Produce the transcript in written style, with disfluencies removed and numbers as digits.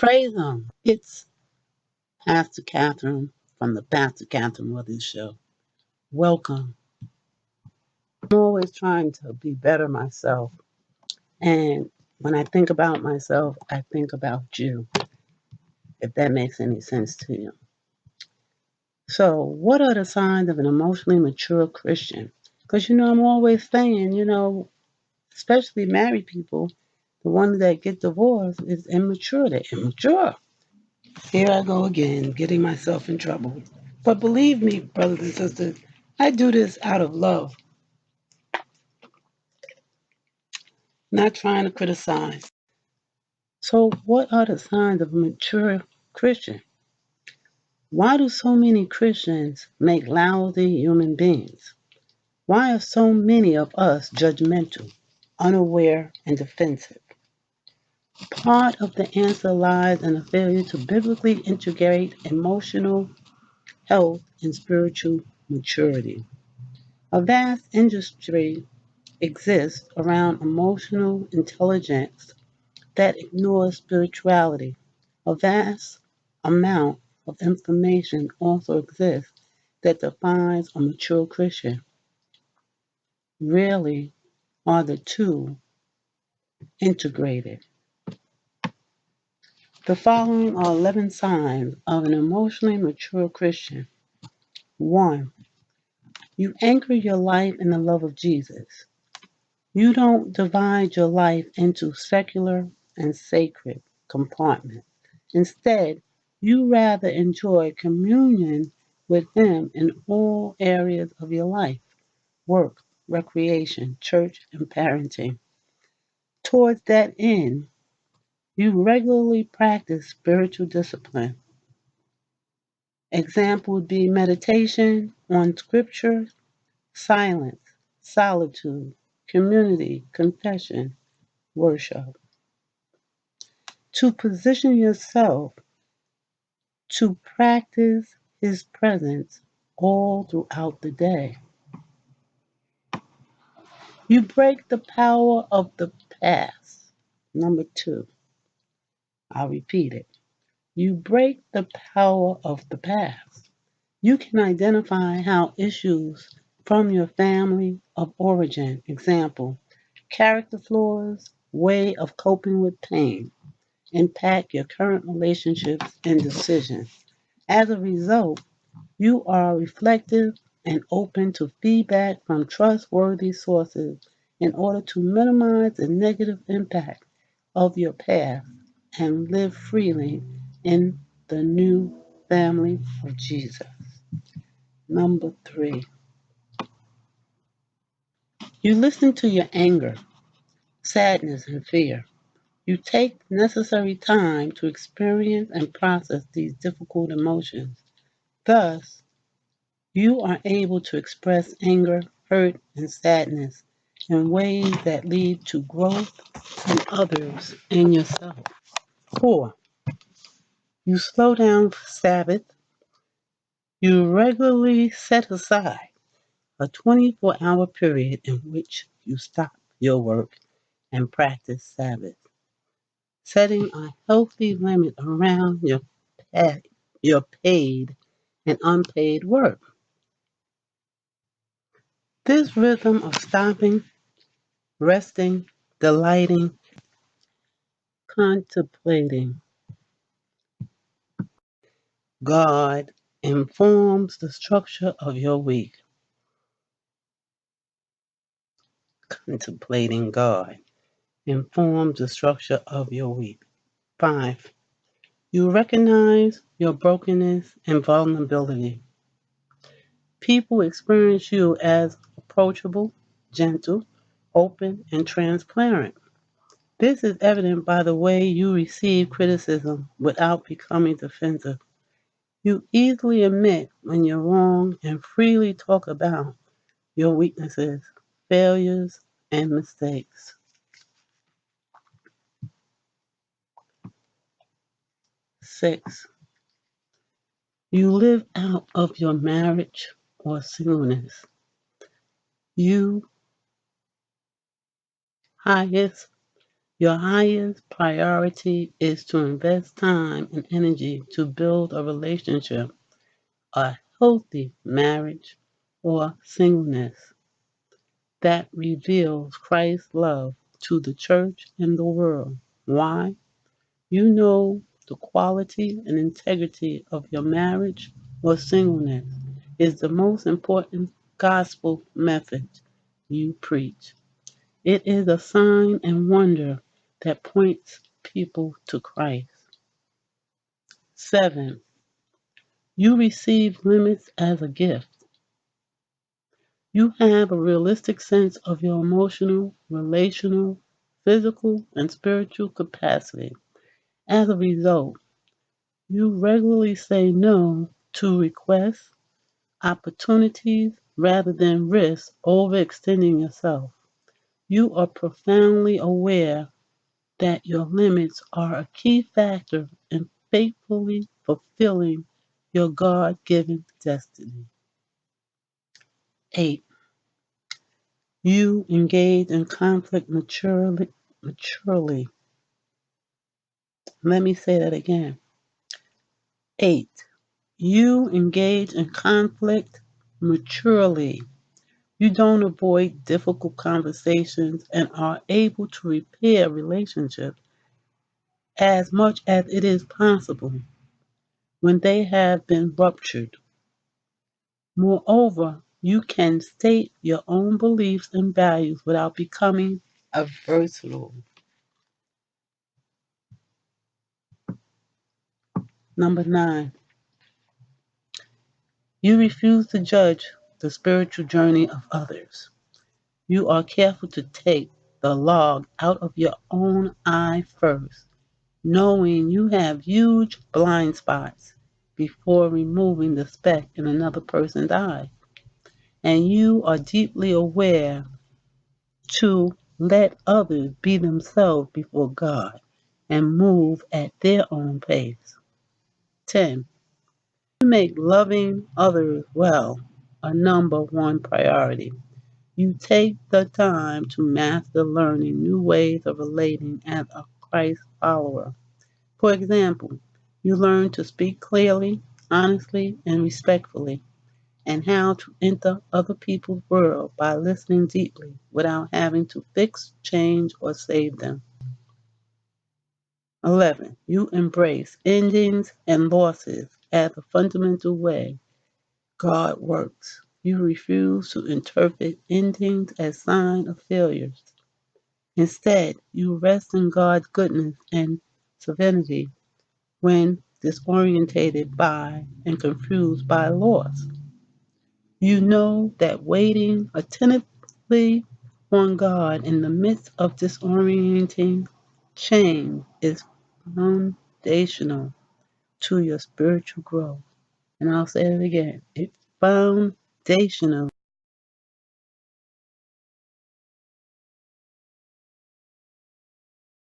Praise Him. It's Pastor Catherine from the Pastor Catherine Mothers Show. Welcome. I'm always trying to be better myself. And when I think about myself, I think about you, if that makes any sense to you. So, what are the signs of an emotionally mature Christian? Because, I'm always saying, especially married people, the ones that get divorced is immature. They're immature. Here I go again, getting myself in trouble. But believe me, brothers and sisters, I do this out of love, not trying to criticize. So, what are the signs of a mature Christian? Why do so many Christians make lousy human beings? Why are so many of us judgmental, unaware, and defensive? Part of the answer lies in a failure to biblically integrate emotional health and spiritual maturity. A vast industry exists around emotional intelligence that ignores spirituality. A vast amount of information also exists that defines a mature Christian. Rarely are the two integrated. The following are 11 signs of an emotionally mature Christian. 1. You anchor your life in the love of Jesus. You don't divide your life into secular and sacred compartments. Instead, you rather enjoy communion with Him in all areas of your life: work, recreation, church, and parenting. Towards that end, you regularly practice spiritual discipline. Example would be meditation on scripture, silence, solitude, community, confession, worship. To position yourself to practice His presence all throughout the day. You break the power of the past. Number 2, I'll repeat it. You break the power of the past. You can identify how issues from your family of origin, example, character flaws, way of coping with pain, impact your current relationships and decisions. As a result, you are reflective and open to feedback from trustworthy sources in order to minimize the negative impact of your past and live freely in the new family of Jesus. Number 3, you listen to your anger, sadness, and fear. You take necessary time to experience and process these difficult emotions. Thus, you are able to express anger, hurt, and sadness in ways that lead to growth in others and yourself. 4, you slow down for Sabbath. You regularly set aside a 24-hour period in which you stop your work and practice Sabbath, setting a healthy limit around your paid and unpaid work. This rhythm of stopping, resting, delighting, contemplating God informs the structure of your week. Contemplating God informs the structure of your week. 5, you recognize your brokenness and vulnerability. People experience you as approachable, gentle, open, and transparent. This is evident by the way you receive criticism without becoming defensive. You easily admit when you're wrong and freely talk about your weaknesses, failures, and mistakes. 6, you live out of your marriage or singleness. You highest Your highest priority is to invest time and energy to build a relationship, a healthy marriage, or singleness that reveals Christ's love to the church and the world. Why? You know the quality and integrity of your marriage or singleness is the most important gospel message you preach. It is a sign and wonder that points people to Christ. 7. You receive limits as a gift. You have a realistic sense of your emotional, relational, physical, and spiritual capacity. As a result, you regularly say no to requests, opportunities, rather than risk overextending yourself. You are profoundly aware that your limits are a key factor in faithfully fulfilling your God given destiny. 8. You engage in conflict maturely. Let me say that again. 8. You engage in conflict maturely. You don't avoid difficult conversations and are able to repair relationships as much as it is possible when they have been ruptured. Moreover, you can state your own beliefs and values without becoming adversarial. Number 9, you refuse to judge the spiritual journey of others. You are careful to take the log out of your own eye first, knowing you have huge blind spots before removing the speck in another person's eye. And you are deeply aware to let others be themselves before God and move at their own pace. 10. You make loving others well a number one priority. You take the time to master learning new ways of relating as a Christ follower. For example, you learn to speak clearly, honestly, and respectfully, and how to enter other people's world by listening deeply without having to fix, change, or save them. 11. You embrace endings and losses as a fundamental way God works. You refuse to interpret endings as signs of failures. Instead, you rest in God's goodness and sovereignty when disorientated by and confused by loss. You know that waiting attentively on God in the midst of disorienting change is foundational to your spiritual growth. And I'll say it again, it's foundational